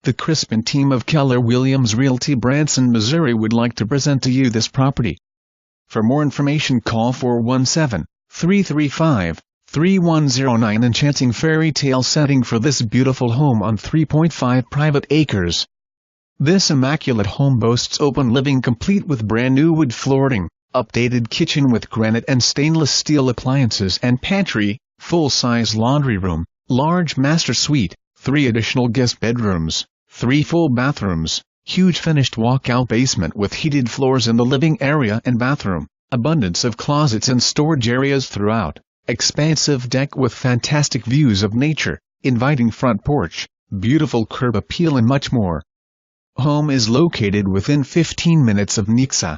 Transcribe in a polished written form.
The Crispin team of Keller Williams Realty Branson, Missouri would like to present to you this property. For more information call 417-335-3109. Enchanting fairy tale setting for this beautiful home on 3.5 private acres. This immaculate home boasts open living complete with brand new wood flooring, updated kitchen with granite and stainless steel appliances and pantry, full-size laundry room, large master suite, 3 additional guest bedrooms, 3 full bathrooms, huge finished walkout basement with heated floors in the living area and bathroom, abundance of closets and storage areas throughout, expansive deck with fantastic views of nature, inviting front porch, beautiful curb appeal and much more. Home is located within 15 minutes of Nixa,